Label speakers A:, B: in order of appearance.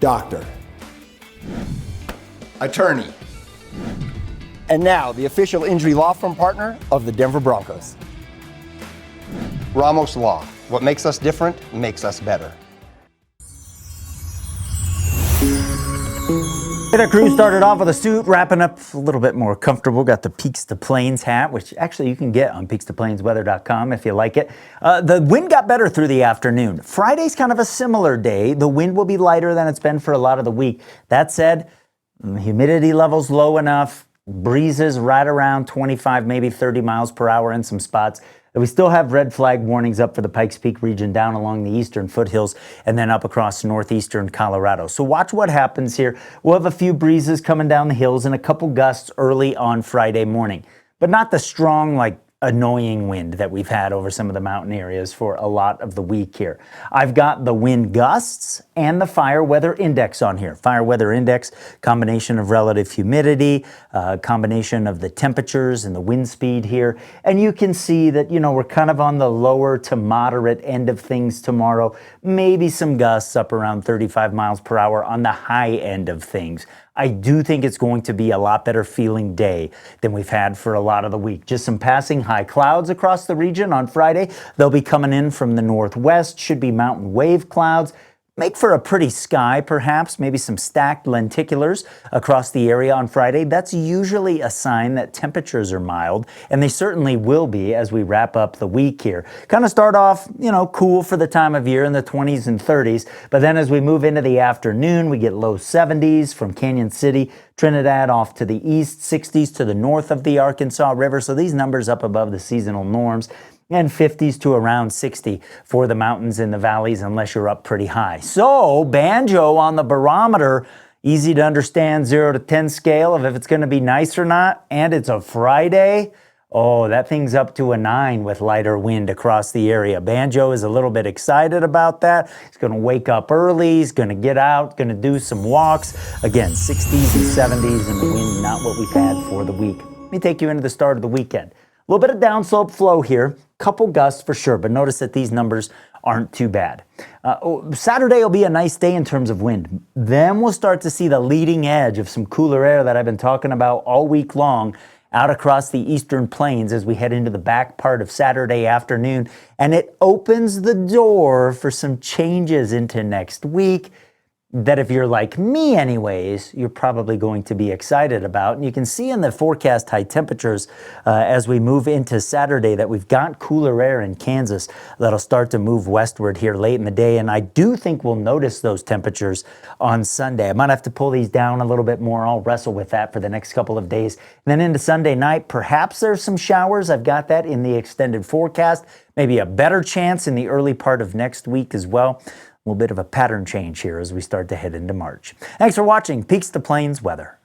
A: Doctor.
B: Attorney.
A: And now, the official injury law firm partner of the Denver Broncos.
B: Ramos Law. What makes us different makes us better.
C: Our crew started off with a suit, wrapping up a little bit more comfortable. Got the Peaks to Plains hat, which actually you can get on peakstoplainsweather.com if you like it. The wind got better through the afternoon. Friday's kind of a similar day. The wind will be lighter than it's been for a lot of the week. That said, humidity levels low enough, breezes right around 25, maybe 30 miles per hour in some spots. We still have red flag warnings up for the Pikes Peak region down along the eastern foothills and then up across northeastern Colorado. So watch what happens here. We'll have a few breezes coming down the hills and a couple gusts early on Friday morning, but not the strong, annoying wind that we've had over some of the mountain areas for a lot of the week here. I've got the wind gusts and the fire weather index on here. Fire weather index, combination of relative humidity, combination of the temperatures and the wind speed here. And you can see that, we're kind of on the lower to moderate end of things tomorrow. Maybe some gusts up around 35 miles per hour on the high end of things. I do think it's going to be a lot better feeling day than we've had for a lot of the week. Just some passing high clouds across the region on Friday. They'll be coming in from the northwest, should be mountain wave clouds. Make for a pretty sky, perhaps, maybe some stacked lenticulars across the area on Friday. That's usually a sign that temperatures are mild, and they certainly will be as we wrap up the week here. Kind of start off, cool for the time of year in the 20s and 30s, but then as we move into the afternoon, we get low 70s from Canyon City, Trinidad off to the east, 60s to the north of the Arkansas River, so these numbers up above the seasonal norms, and 50s to around 60 for the mountains and the valleys unless you're up pretty high. So banjo on the barometer, easy to understand 0 to 10 scale of if it's going to be nice or not, and it's a Friday. Oh, that thing's up to a 9 with lighter wind across the area. Banjo is a little bit excited about that. He's going to wake up early. He's going to get out, going to do some walks. Again, 60s and 70s and the wind not what we've had for the week. Let me take you into the start of the weekend. A little bit of downslope flow here, couple gusts for sure, but notice that these numbers aren't too bad. Saturday will be a nice day in terms of wind. Then we'll start to see the leading edge of some cooler air that I've been talking about all week long out across the eastern plains as we head into the back part of Saturday afternoon. And it opens the door for some changes into next week that if you're like me anyways, you're probably going to be excited about. And you can see in the forecast high temperatures as we move into Saturday that we've got cooler air in Kansas that'll start to move westward here late in the day. And I do think we'll notice those temperatures on Sunday. I might have to pull these down a little bit more. I'll wrestle with that for the next couple of days. And then into Sunday night, perhaps there's some showers. I've got that in the extended forecast. Maybe a better chance in the early part of next week as well. A little bit of a pattern change here as we start to head into March. Thanks for watching Peaks to Plains Weather.